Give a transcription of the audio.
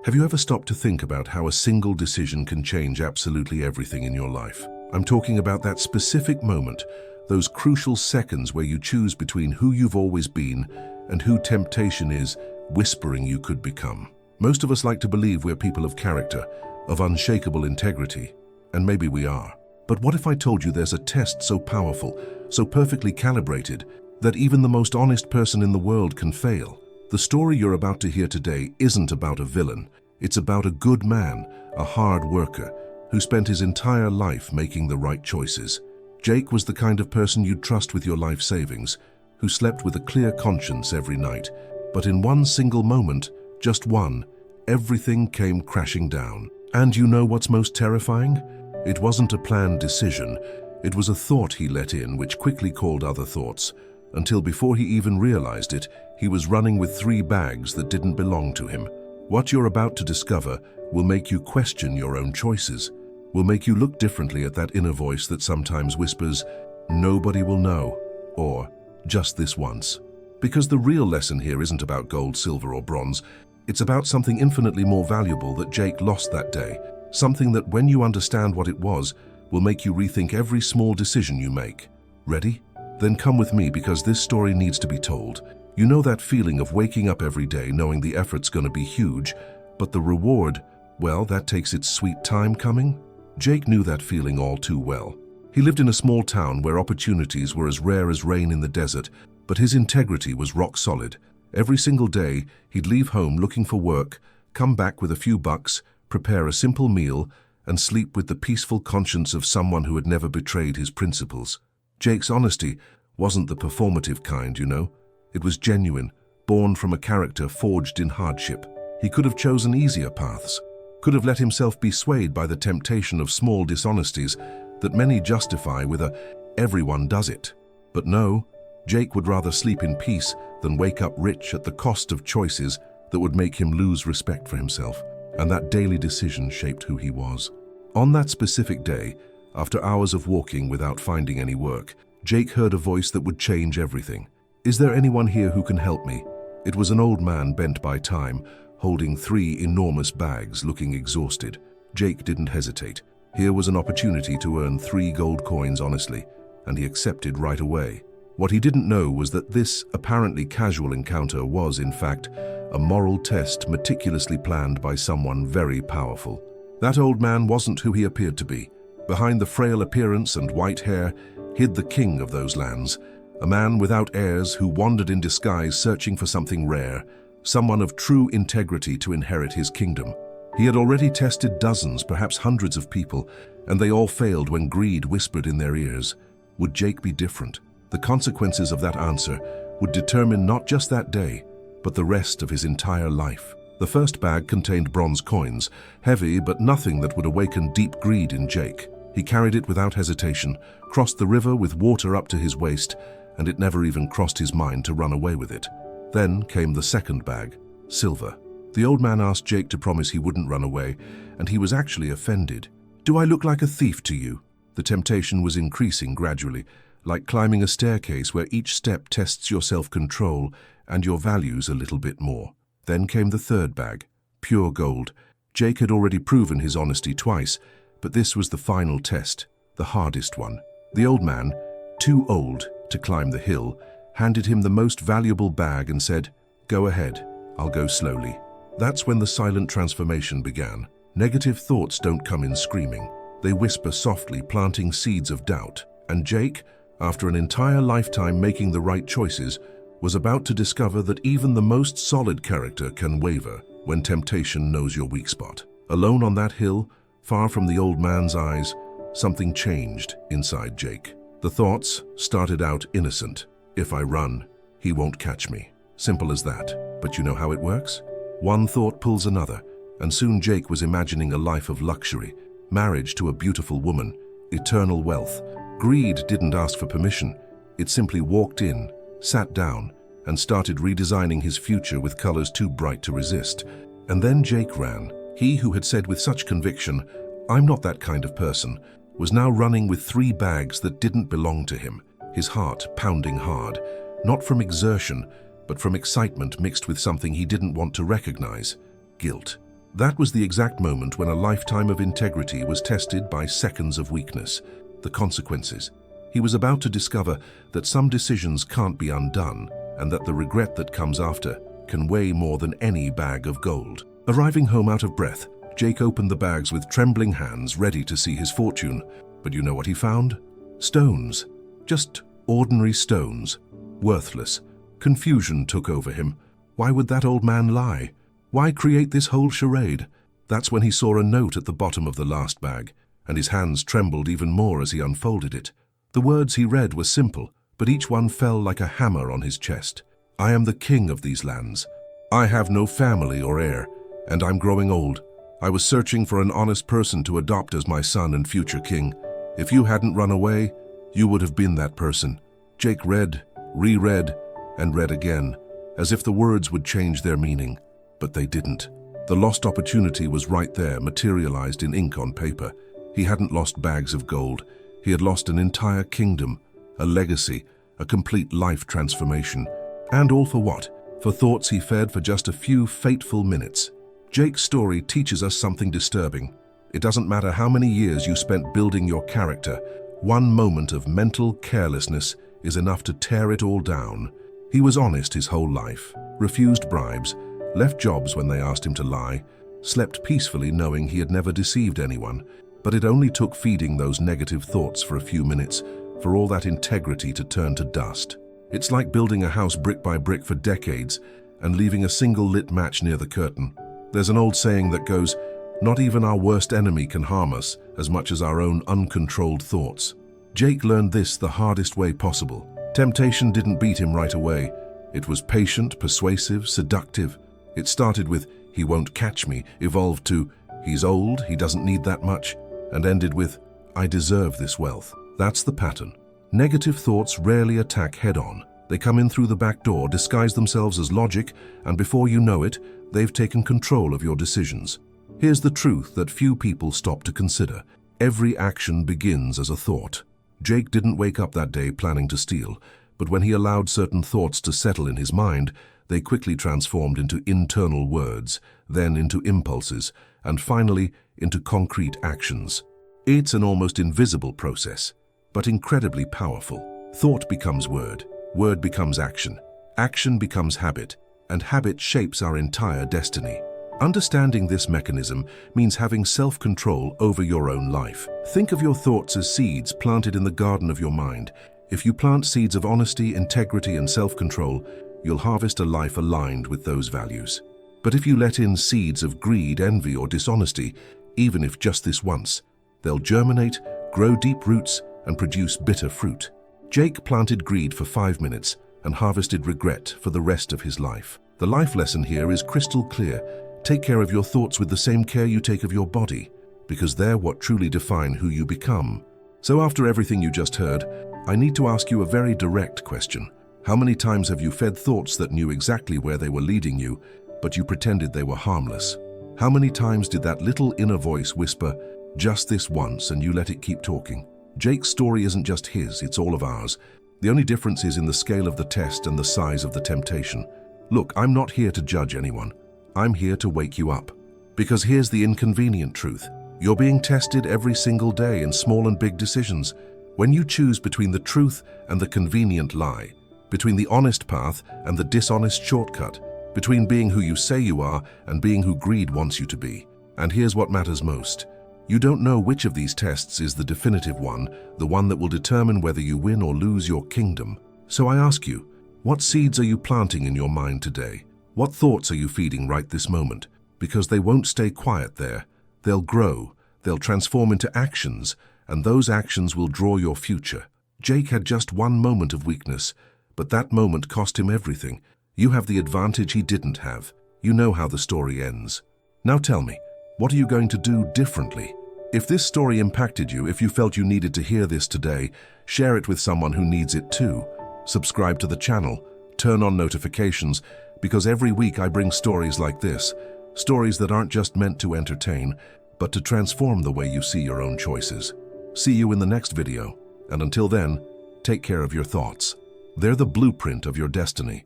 Have you ever stopped to think about how a single decision can change absolutely everything in your life? I'm talking about that specific moment, those crucial seconds where you choose between who you've always been and who temptation is whispering you could become. Most of us like to believe we're people of character, of unshakable integrity, and maybe we are. But what if I told you there's a test so powerful, so perfectly calibrated, that even the most honest person in the world can fail? The story you're about to hear today isn't about a villain. It's about a good man, a hard worker, who spent his entire life making the right choices. Jake was the kind of person you'd trust with your life savings, who slept with a clear conscience every night. But in one single moment, just one, everything came crashing down. And you know what's most terrifying? It wasn't a planned decision. It was a thought he let in which quickly called other thoughts, until before he even realized it, he was running with 3 bags that didn't belong to him. What you're about to discover will make you question your own choices, will make you look differently at that inner voice that sometimes whispers, "Nobody will know," or "just this once." Because the real lesson here isn't about gold, silver, or bronze. It's about something infinitely more valuable that Jake lost that day. Something that, when you understand what it was, will make you rethink every small decision you make. Ready? Then come with me, because this story needs to be told. You know that feeling of waking up every day knowing the effort's gonna be huge, but the reward, well, that takes its sweet time coming? Jake knew that feeling all too well. He lived in a small town where opportunities were as rare as rain in the desert, but his integrity was rock solid. Every single day, he'd leave home looking for work, come back with a few bucks, prepare a simple meal, and sleep with the peaceful conscience of someone who had never betrayed his principles. Jake's honesty wasn't the performative kind, you know. It was genuine, born from a character forged in hardship. He could have chosen easier paths, could have let himself be swayed by the temptation of small dishonesties that many justify with a "everyone does it." But no, Jake would rather sleep in peace than wake up rich at the cost of choices that would make him lose respect for himself. And that daily decision shaped who he was. On that specific day, after hours of walking without finding any work, Jake heard a voice that would change everything. "Is there anyone here who can help me?" It was an old man bent by time, holding 3 enormous bags, looking exhausted. Jake didn't hesitate. Here was an opportunity to earn 3 gold coins honestly, and he accepted right away. What he didn't know was that this apparently casual encounter was, in fact, a moral test meticulously planned by someone very powerful. That old man wasn't who he appeared to be. Behind the frail appearance and white hair hid the king of those lands, a man without heirs who wandered in disguise searching for something rare, someone of true integrity to inherit his kingdom. He had already tested dozens, perhaps hundreds of people, and they all failed when greed whispered in their ears. Would Jake be different? The consequences of that answer would determine not just that day, but the rest of his entire life. The first bag contained bronze coins, heavy but nothing that would awaken deep greed in Jake. He carried it without hesitation, crossed the river with water up to his waist, and it never even crossed his mind to run away with it. Then came the second bag, silver. The old man asked Jake to promise he wouldn't run away, and he was actually offended. "Do I look like a thief to you?" The temptation was increasing gradually, like climbing a staircase where each step tests your self-control and your values a little bit more. Then came the third bag, pure gold. Jake had already proven his honesty twice, but this was the final test, the hardest one. The old man, too old to climb the hill, handed him the most valuable bag and said, "Go ahead, I'll go slowly." That's when the silent transformation began. Negative thoughts don't come in screaming. They whisper softly, planting seeds of doubt. And Jake, after an entire lifetime making the right choices, was about to discover that even the most solid character can waver when temptation knows your weak spot. Alone on that hill, far from the old man's eyes, something changed inside Jake. The thoughts started out innocent. If I run, he won't catch me. Simple as that. But you know how it works? One thought pulls another, and soon Jake was imagining a life of luxury, marriage to a beautiful woman, eternal wealth. Greed didn't ask for permission. It simply walked in, sat down, and started redesigning his future with colors too bright to resist. And then Jake ran. He who had said with such conviction, "I'm not that kind of person," was now running with 3 bags that didn't belong to him, his heart pounding hard, not from exertion, but from excitement mixed with something he didn't want to recognize, guilt. That was the exact moment when a lifetime of integrity was tested by seconds of weakness. The consequences. He was about to discover that some decisions can't be undone, and that the regret that comes after can weigh more than any bag of gold. Arriving home out of breath, Jake opened the bags with trembling hands, ready to see his fortune. But you know what he found? Stones. Just ordinary stones. Worthless. Confusion took over him. Why would that old man lie? Why create this whole charade? That's when he saw a note at the bottom of the last bag, and his hands trembled even more as he unfolded it. The words he read were simple, but each one fell like a hammer on his chest. I am the king of these lands. I have no family or heir, and I'm growing old. I was searching for an honest person to adopt as my son and future king. If you hadn't run away, you would have been that person. Jake read, reread, and read again, as if the words would change their meaning. But they didn't. The lost opportunity was right there, materialized in ink on paper. He hadn't lost bags of gold. He had lost an entire kingdom, a legacy, a complete life transformation. And all for what? For thoughts he fed for just a few fateful minutes. Jake's story teaches us something disturbing. It doesn't matter how many years you spent building your character, one moment of mental carelessness is enough to tear it all down. He was honest his whole life, refused bribes, left jobs when they asked him to lie, slept peacefully knowing he had never deceived anyone. But it only took feeding those negative thoughts for a few minutes for all that integrity to turn to dust. It's like building a house brick by brick for decades and leaving a single lit match near the curtain. There's an old saying that goes, "Not even our worst enemy can harm us as much as our own uncontrolled thoughts." Jake learned this the hardest way possible. Temptation didn't beat him right away. It was patient, persuasive, seductive. It started with, "He won't catch me," evolved to, "He's old, he doesn't need that much," and ended with, "I deserve this wealth." That's the pattern. Negative thoughts rarely attack head-on. They come in through the back door, disguise themselves as logic, and before you know it, they've taken control of your decisions. Here's the truth that few people stop to consider. Every action begins as a thought. Jake didn't wake up that day planning to steal, but when he allowed certain thoughts to settle in his mind, they quickly transformed into internal words, then into impulses, and finally into concrete actions. It's an almost invisible process, but incredibly powerful. Thought becomes word, word becomes action, action becomes habit, and habit shapes our entire destiny. Understanding this mechanism means having self-control over your own life. Think of your thoughts as seeds planted in the garden of your mind. If you plant seeds of honesty, integrity, and self-control, you'll harvest a life aligned with those values. But if you let in seeds of greed, envy, or dishonesty, even if just this once, they'll germinate, grow deep roots, and produce bitter fruit. Jake planted greed for 5 minutes and harvested regret for the rest of his life. The life lesson here is crystal clear. Take care of your thoughts with the same care you take of your body, because they're what truly define who you become. So after everything you just heard, I need to ask you a very direct question. How many times have you fed thoughts that knew exactly where they were leading you, but you pretended they were harmless? How many times did that little inner voice whisper, "Just this once," and you let it keep talking? Jake's story isn't just his, it's all of ours. The only difference is in the scale of the test and the size of the temptation. Look, I'm not here to judge anyone. I'm here to wake you up. Because here's the inconvenient truth. You're being tested every single day in small and big decisions. When you choose between the truth and the convenient lie, between the honest path and the dishonest shortcut, between being who you say you are and being who greed wants you to be. And here's what matters most. You don't know which of these tests is the definitive one, the one that will determine whether you win or lose your kingdom. So I ask you, what seeds are you planting in your mind today? What thoughts are you feeding right this moment? Because they won't stay quiet there. They'll grow, they'll transform into actions, and those actions will draw your future. Jake had just one moment of weakness, but that moment cost him everything. You have the advantage he didn't have. You know how the story ends. Now tell me, what are you going to do differently? If this story impacted you, if you felt you needed to hear this today, share it with someone who needs it too. Subscribe to the channel, turn on notifications, because every week I bring stories like this, stories that aren't just meant to entertain, but to transform the way you see your own choices. See you in the next video, and until then, take care of your thoughts. They're the blueprint of your destiny.